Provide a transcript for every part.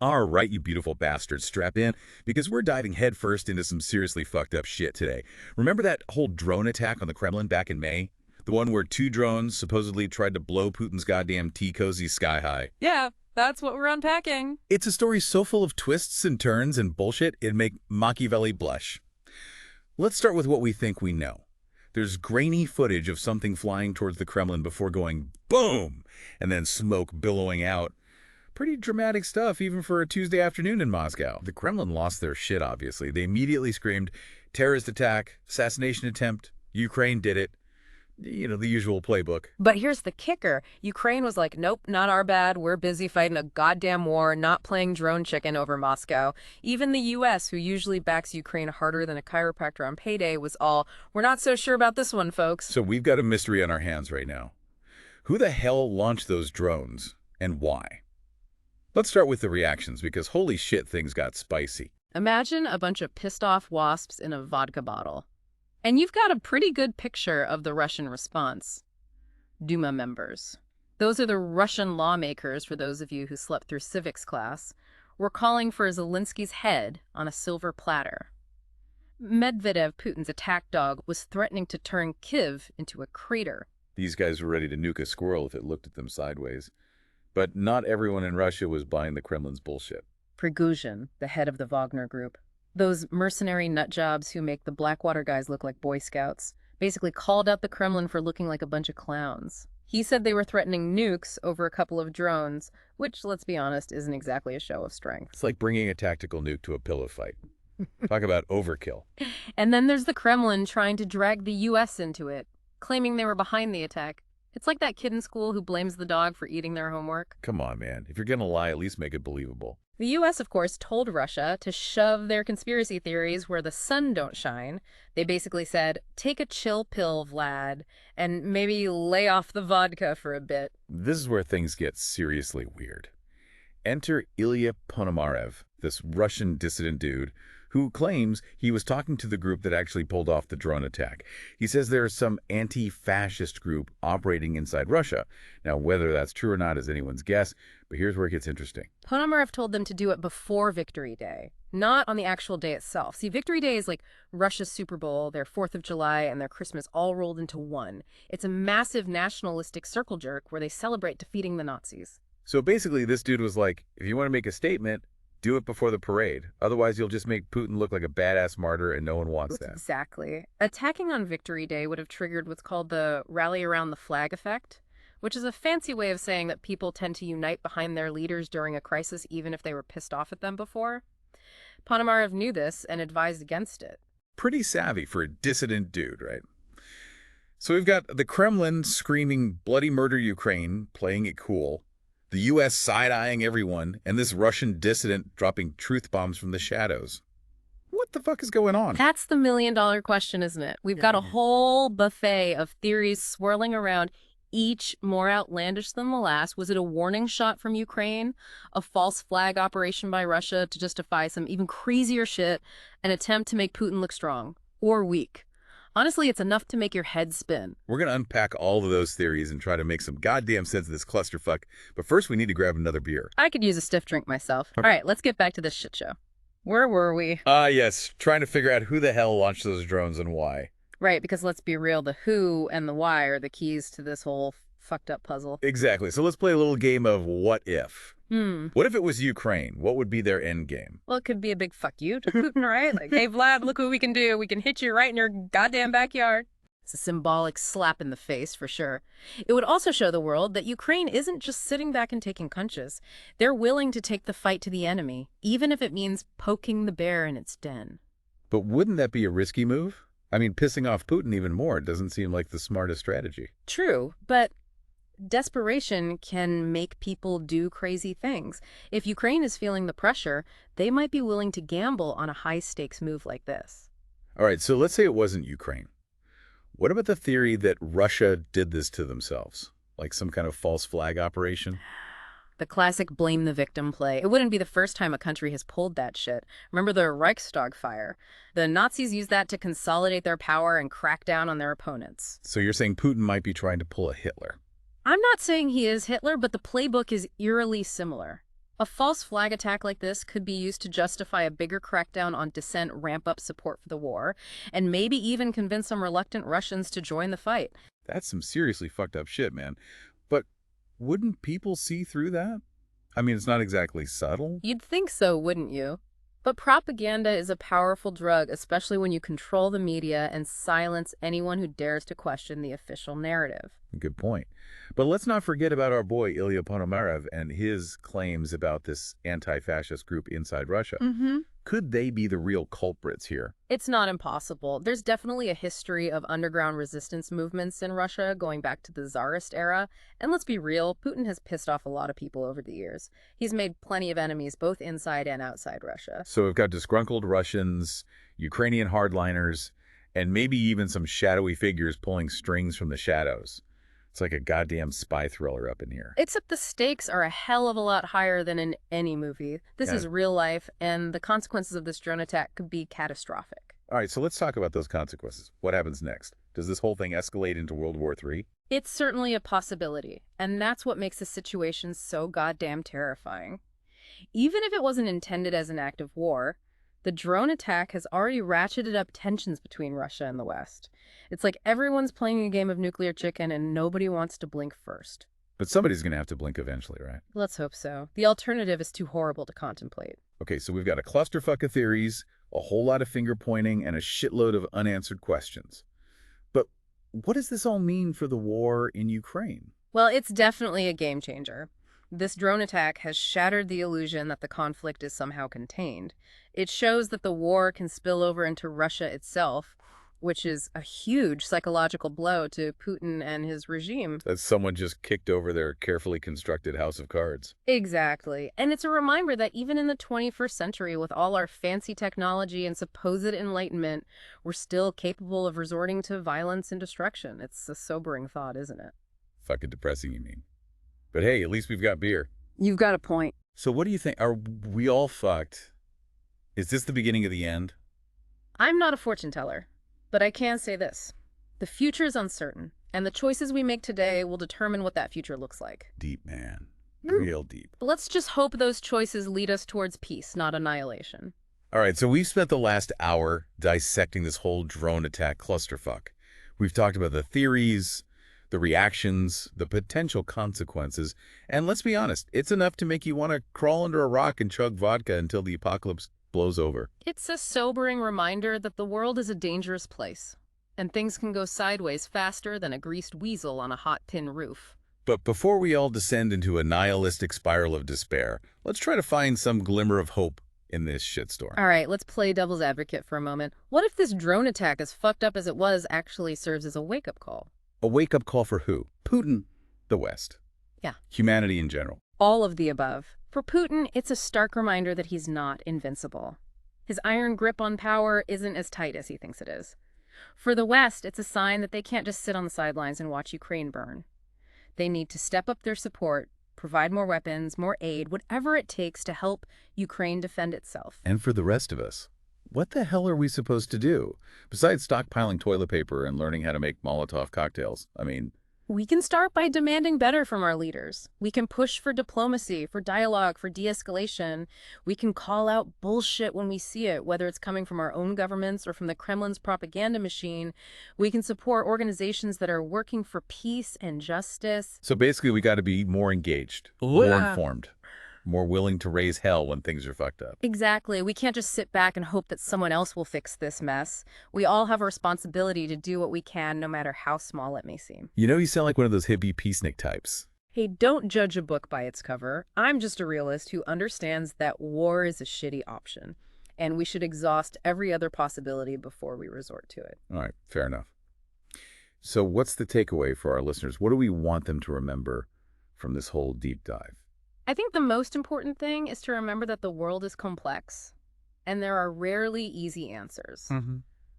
All right, you beautiful bastards, strap in, because we're diving headfirst into some seriously fucked up shit today. Remember that whole drone attack on the Kremlin back in May? The one where two drones supposedly tried to blow Putin's goddamn tea cozy sky high. Yeah, that's what we're unpacking. It's a story so full of twists and turns and bullshit, it'd make Machiavelli blush. Let's start with what we think we know. There's grainy footage of something flying towards the Kremlin before going boom, and then smoke billowing out. Pretty dramatic stuff, even for a Tuesday afternoon in Moscow. The Kremlin lost their shit, obviously. They immediately screamed, terrorist attack, assassination attempt, Ukraine did it. You know, the usual playbook. But here's the kicker. Ukraine was like, nope, not our bad. We're busy fighting a goddamn war, not playing drone chicken over Moscow. Even the U.S., who usually backs Ukraine harder than a chiropractor on payday, was all, we're not so sure about this one, folks. So we've got a mystery on our hands right now. Who the hell launched those drones, and why? Let's start with the reactions, because holy shit, things got spicy. Imagine a bunch of pissed-off wasps in a vodka bottle. And you've got a pretty good picture of the Russian response. Duma members. Those are the Russian lawmakers, for those of you who slept through civics class, were calling for Zelensky's head on a silver platter. Medvedev, Putin's attack dog, was threatening to turn Kyiv into a crater. These guys were ready to nuke a squirrel if it looked at them sideways. But not everyone in Russia was buying the Kremlin's bullshit. Prigozhin, the head of the Wagner Group, those mercenary nutjobs who make the Blackwater guys look like Boy Scouts, basically called out the Kremlin for looking like a bunch of clowns. He said they were threatening nukes over a couple of drones, which, let's be honest, isn't exactly a show of strength. It's like bringing a tactical nuke to a pillow fight. Talk about overkill. And then there's the Kremlin trying to drag the U.S. into it, claiming they were behind the attack. It's like that kid in school who blames the dog for eating their homework. Come on, man. If you're gonna lie, at least make it believable. The U.S., of course, told Russia to shove their conspiracy theories where the sun don't shine. They basically said, take a chill pill, Vlad, and maybe lay off the vodka for a bit. This is where things get seriously weird. Enter Ilya Ponomarev, this Russian dissident dude who claims he was talking to the group that actually pulled off the drone attack. He says there is some anti-fascist group operating inside Russia. Now, whether that's true or not is anyone's guess, but here's where it gets interesting. Ponomarev told them to do it before Victory Day, not on the actual day itself. See, Victory Day is like Russia's Super Bowl, their 4th of July, and their Christmas all rolled into one. It's a massive nationalistic circle jerk where they celebrate defeating the Nazis. So basically, this dude was like, if you want to make a statement, do it before the parade. Otherwise, you'll just make Putin look like a badass martyr, and no one wants that. Exactly. Attacking on Victory Day would have triggered what's called the rally around the flag effect, which is a fancy way of saying that people tend to unite behind their leaders during a crisis, even if they were pissed off at them before. Ponomarev knew this and advised against it. Pretty savvy for a dissident dude, right? So we've got the Kremlin screaming bloody murder Ukraine, playing it cool, the U.S. side-eyeing everyone, and this Russian dissident dropping truth bombs from the shadows. What the fuck is going on? That's the million-dollar question, isn't it? We've got a whole buffet of theories swirling around, each more outlandish than the last. Was it a warning shot from Ukraine, a false flag operation by Russia to justify some even crazier shit, an attempt to make Putin look strong or weak? Honestly, it's enough to make your head spin. We're going to unpack all of those theories and try to make some goddamn sense of this clusterfuck. But first, we need to grab another beer. I could use a stiff drink myself. All right, let's get back to this shit show. Where were we? Yes. Trying to figure out who the hell launched those drones and why. Right, because let's be real, the who and the why are the keys to this whole fucked up puzzle. Exactly. So let's play a little game of what if. What if it was Ukraine? What would be their end game? Well, it could be a big fuck you to Putin, right? Like, hey, Vlad, look what we can do. We can hit you right in your goddamn backyard. It's a symbolic slap in the face, for sure. It would also show the world that Ukraine isn't just sitting back and taking punches. They're willing to take the fight to the enemy, even if it means poking the bear in its den. But wouldn't that be a risky move? I mean, pissing off Putin even more doesn't seem like the smartest strategy. True, but desperation can make people do crazy things. If Ukraine is feeling the pressure, they might be willing to gamble on a high-stakes move like this. All right, so let's say it wasn't Ukraine. What about the theory that Russia did this to themselves? Like some kind of false flag operation? The classic blame the victim play. It wouldn't be the first time a country has pulled that shit. Remember the Reichstag fire? The Nazis used that to consolidate their power and crack down on their opponents. So you're saying Putin might be trying to pull a Hitler? I'm not saying he is Hitler, but the playbook is eerily similar. A false flag attack like this could be used to justify a bigger crackdown on dissent, ramp up support for the war, and maybe even convince some reluctant Russians to join the fight. That's some seriously fucked up shit, man. But wouldn't people see through that? I mean, it's not exactly subtle. You'd think so, wouldn't you? But propaganda is a powerful drug, especially when you control the media and silence anyone who dares to question the official narrative. Good point. But let's not forget about our boy Ilya Ponomarev and his claims about this anti-fascist group inside Russia. Could they be the real culprits here? It's not impossible. There's definitely a history of underground resistance movements in Russia going back to the Tsarist era. And let's be real, Putin has pissed off a lot of people over the years. He's made plenty of enemies both inside and outside Russia. So we've got disgruntled Russians, Ukrainian hardliners, and maybe even some shadowy figures pulling strings from the shadows. It's like a goddamn spy thriller up in here. Except the stakes are a hell of a lot higher than in any movie. This is real life, and the consequences of this drone attack could be catastrophic. All right, so let's talk about those consequences. What happens next? Does this whole thing escalate into World War III? It's certainly a possibility, and that's what makes the situation so goddamn terrifying. Even if it wasn't intended as an act of war, the drone attack has already ratcheted up tensions between Russia and the West. It's like everyone's playing a game of nuclear chicken and nobody wants to blink first. But somebody's going to have to blink eventually, right? Let's hope so. The alternative is too horrible to contemplate. Okay, so we've got a clusterfuck of theories, a whole lot of finger pointing, and a shitload of unanswered questions. But what does this all mean for the war in Ukraine? Well, it's definitely a game changer. This drone attack has shattered the illusion that the conflict is somehow contained. It shows that the war can spill over into Russia itself, which is a huge psychological blow to Putin and his regime. That someone just kicked over their carefully constructed house of cards. Exactly. And it's a reminder that even in the 21st century, with all our fancy technology and supposed enlightenment, we're still capable of resorting to violence and destruction. It's a sobering thought, isn't it? Fucking depressing, you mean? But hey, at least we've got beer. You've got a point. So what do you think? Are we all fucked? Is this the beginning of the end? I'm not a fortune teller, but I can say this. The future is uncertain, and the choices we make today will determine what that future looks like. Deep, man. Real deep. But let's just hope those choices lead us towards peace, not annihilation. All right, so we've spent the last hour dissecting this whole drone attack clusterfuck. We've talked about the theories, the reactions, the potential consequences, and let's be honest, it's enough to make you want to crawl under a rock and chug vodka until the apocalypse blows over. It's a sobering reminder that the world is a dangerous place, and things can go sideways faster than a greased weasel on a hot tin roof. But before we all descend into a nihilistic spiral of despair, let's try to find some glimmer of hope in this shitstorm. All right, let's play devil's advocate for a moment. What if this drone attack, as fucked up as it was, actually serves as a wake-up call? A wake-up call for who? Putin, the West. Yeah. Humanity in general. All of the above. For Putin, it's a stark reminder that he's not invincible. His iron grip on power isn't as tight as he thinks it is. For the West, it's a sign that they can't just sit on the sidelines and watch Ukraine burn. They need to step up their support, provide more weapons, more aid, whatever it takes to help Ukraine defend itself. And for the rest of us, what the hell are we supposed to do? Besides stockpiling toilet paper and learning how to make Molotov cocktails. I mean, We can start by demanding better from our leaders. We can push for diplomacy, for dialogue, for de-escalation. We can call out bullshit when we see it, whether it's coming from our own governments or from the Kremlin's propaganda machine. We can support organizations that are working for peace and justice. so basically we got to be more engaged, more informed, more willing to raise hell when things are fucked up. Exactly. We can't just sit back and hope that someone else will fix this mess. We all have a responsibility to do what we can, no matter how small it may seem. You know, you sound like one of those hippie peacenik types. Hey, don't judge a book by its cover. I'm just a realist who understands that war is a shitty option, and we should exhaust every other possibility before we resort to it. All right, fair enough. So what's the takeaway for our listeners? What do we want them to remember from this whole deep dive? I think the most important thing is to remember that the world is complex, and there are rarely easy answers.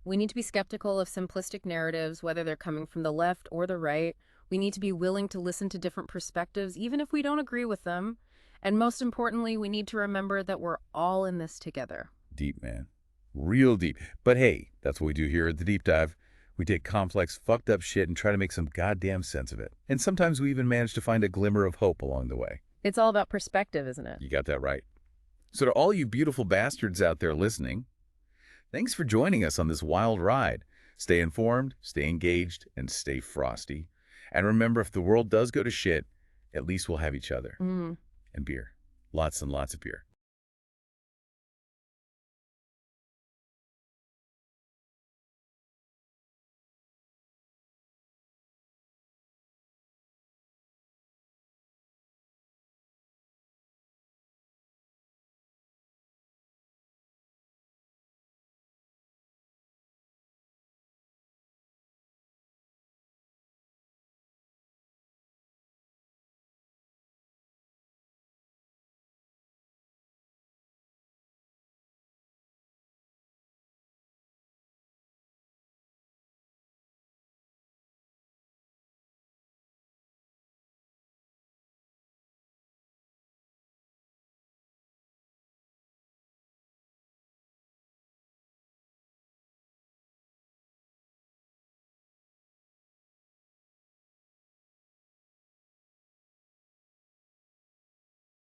We need to be skeptical of simplistic narratives, whether they're coming from the left or the right. We need to be willing to listen to different perspectives, even if we don't agree with them. And most importantly, we need to remember that we're all in this together. Deep, man. Real deep. But hey, that's what we do here at the Deep Dive. We take complex, fucked up shit and try to make some goddamn sense of it. And sometimes we even manage to find a glimmer of hope along the way. It's all about perspective, isn't it? You got that right. So to all you beautiful bastards out there listening, thanks for joining us on this wild ride. Stay informed, stay engaged, and stay frosty. And remember, if the world does go to shit, at least we'll have each other. Mm. And beer. Lots and lots of beer.